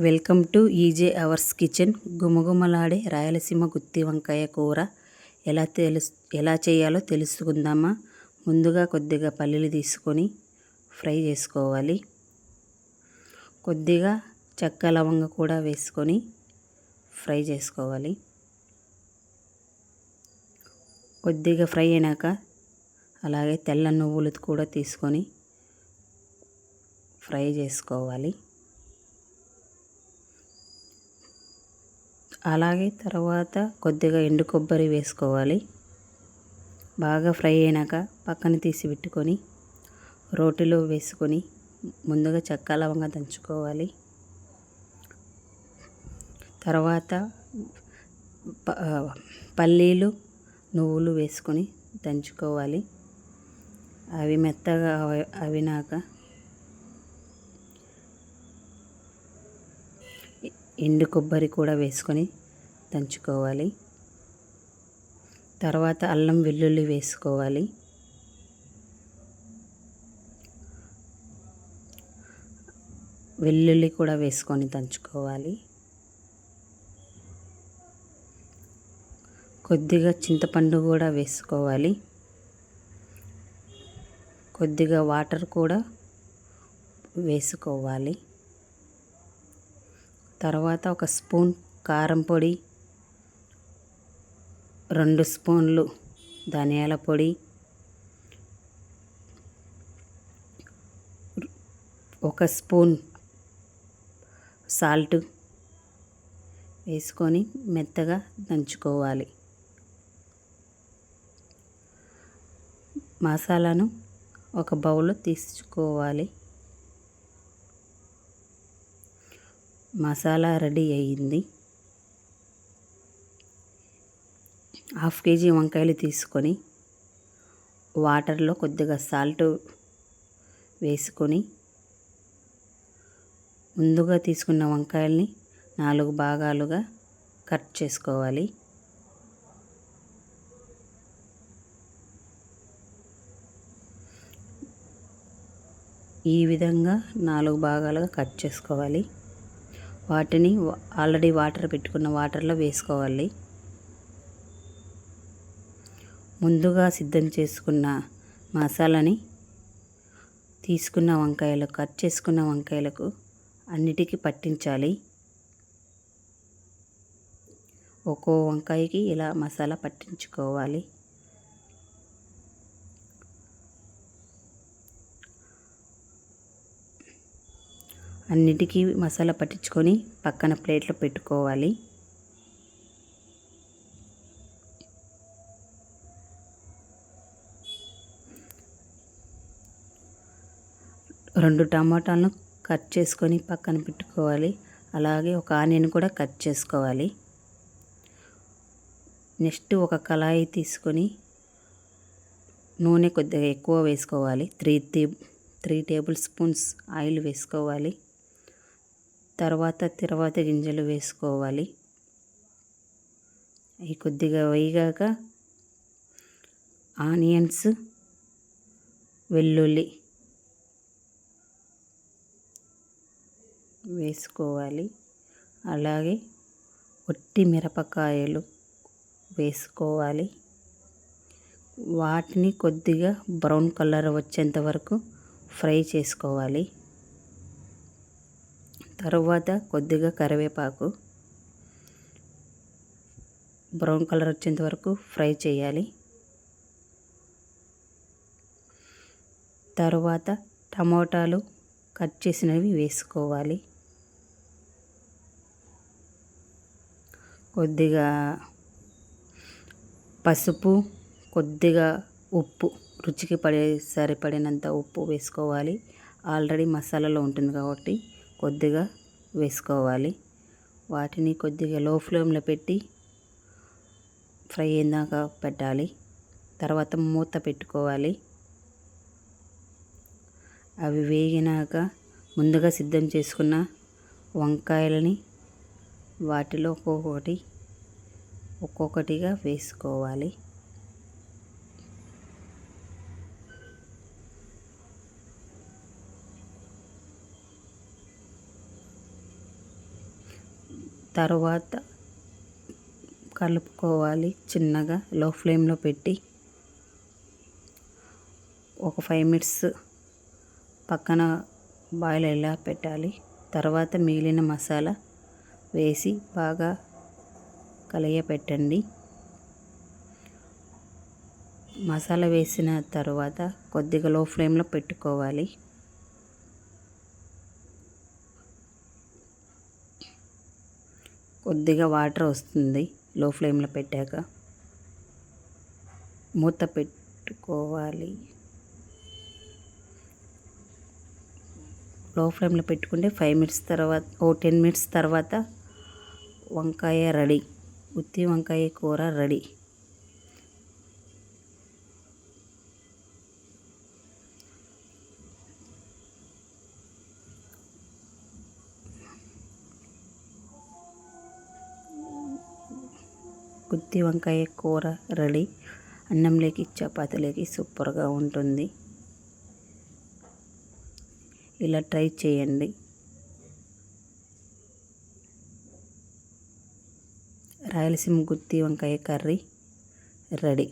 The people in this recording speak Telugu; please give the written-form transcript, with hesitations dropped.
వెల్కమ్ టు ఈజే అవర్స్ కిచెన్. గుమగుమలాడే రాయలసీమ గుత్తి వంకాయ కూర ఎలా చేయాలో తెలుసుకుందామా. ముందుగా కొద్దిగా పల్లీలు తీసుకొని ఫ్రై చేసుకోవాలి. కొద్దిగా చెక్క లవంగ కూడా వేసుకొని ఫ్రై చేసుకోవాలి. కొద్దిగా ఫ్రై అయినాక అలాగే తెల్ల నువ్వులు కూడా తీసుకొని ఫ్రై చేసుకోవాలి. అలాగే తర్వాత కొద్దిగా ఎండు కొబ్బరి వేసుకోవాలి. బాగా ఫ్రై అయినాక పక్కన తీసి పెట్టుకొని రోటిలో వేసుకొని ముందుగా చెక్క లవంగా దంచుకోవాలి. తర్వాత పల్లీలు నువ్వులు వేసుకొని దంచుకోవాలి. అవి మెత్తగా అవినాక ఎండు కొబ్బరి కూడా వేసుకొని దంచుకోవాలి. తర్వాత అల్లం వెల్లుల్లి వేసుకోవాలి. వెల్లుల్లి కూడా వేసుకొని దంచుకోవాలి. కొద్దిగా చింతపండు కూడా వేసుకోవాలి. కొద్దిగా వాటర్ కూడా వేసుకోవాలి. తర్వాత ఒక స్పూన్ కారం పొడి, 2 స్పూన్లు ధనియాల పొడి, 1 స్పూన్ సాల్ట్ వేసుకొని మెత్తగా దంచుకోవాలి. మసాలాను ఒక బౌల్లో తీసుకోవాలి. మసాలా రెడీ అయ్యింది. 1/2 కేజీ వంకాయలు తీసుకొని వాటర్లో కొద్దిగా సాల్ట్ వేసుకొని ముందుగా తీసుకున్న వంకాయల్ని 4 భాగాలుగా కట్ చేసుకోవాలి. ఈ విధంగా 4 భాగాలుగా కట్ చేసుకోవాలి. వాటిని ఆల్రెడీ వాటర్ పెట్టుకున్న వాటర్లో వేసుకోవాలి. ముందుగా సిద్ధం చేసుకున్న మసాలాని కట్ చేసుకున్న వంకాయలకు అన్నిటికీ పట్టించాలి. ఒక్కో వంకాయకి ఇలా మసాలా పట్టించుకోవాలి. అన్నిటికీ మసాలా పట్టించుకొని పక్కన ప్లేట్లో పెట్టుకోవాలి. రెండు టమాటాలను కట్ చేసుకొని పక్కన పెట్టుకోవాలి. అలాగే ఒక ఆనియన్ కూడా కట్ చేసుకోవాలి. నెక్స్ట్ ఒక కళాయి తీసుకొని నూనె కొద్దిగా ఎక్కువ వేసుకోవాలి. 3 టేబుల్ స్పూన్స్ ఆయిల్ వేసుకోవాలి. తర్వాత గింజలు వేసుకోవాలి. అవి కొద్దిగా వేగాక ఆనియన్స్, వెల్లుల్లి వేసుకోవాలి. అలాగే ఒట్టి మిరపకాయలు వేసుకోవాలి. వాటిని కొద్దిగా బ్రౌన్ కలర్ వచ్చేంత వరకు ఫ్రై చేసుకోవాలి. తరువాత కొద్దిగా కరివేపాకు బ్రౌన్ కలర్ వచ్చేంత వరకు ఫ్రై చేయాలి. తరువాత టమోటాలు కట్ చేసినవి వేసుకోవాలి. కొద్దిగా పసుపు, కొద్దిగా ఉప్పు, రుచికి సరిపడినంత ఉప్పు వేసుకోవాలి. ఆల్రెడీ మసాలాలో ఉంటుంది కాబట్టి కొద్దిగా వేసుకోవాలి. వాటిని కొద్దిగా లో ఫ్లేమ్లో పెట్టి ఫ్రై అయ్యేదాక పెట్టాలి. తర్వాత మూత పెట్టుకోవాలి. అవి వేగినాక ముందుగా సిద్ధం చేసుకున్న వంకాయలని వాటిలో ఒక్కొక్కటిగా వేసుకోవాలి. తర్వాత కలుపుకోవాలి. చిన్నగా లో ఫ్లేమ్లో పెట్టి ఒక 5 మినిట్స్ పక్కన బాయిల్ అయ్యేలా పెట్టాలి. తర్వాత మిగిలిన మసాలా వేసి బాగా కలియపెట్టండి. మసాలా వేసిన తర్వాత కొద్దిగా లో ఫ్లేమ్లో పెట్టుకోవాలి. కొద్దిగా వాటర్ వస్తుంది లో ఫ్లేమ్లో పెట్టాక. మూత పెట్టుకోవాలి. లో ఫ్లేమ్లో పెట్టుకుంటే 5 మినిట్స్ తర్వాత 10 మినిట్స్ తర్వాత వంకాయ రెడీ. గుత్తి వంకాయ కూర రెడీ. గుత్తి వంకాయ కూర రెడీ. అన్నంలోకి చపాతీలోకి సూపర్గా ఉంటుంది. ఇలా ట్రై చేయండి. రాయలసీమ గుత్తి వంకాయ కర్రీ రెడీ.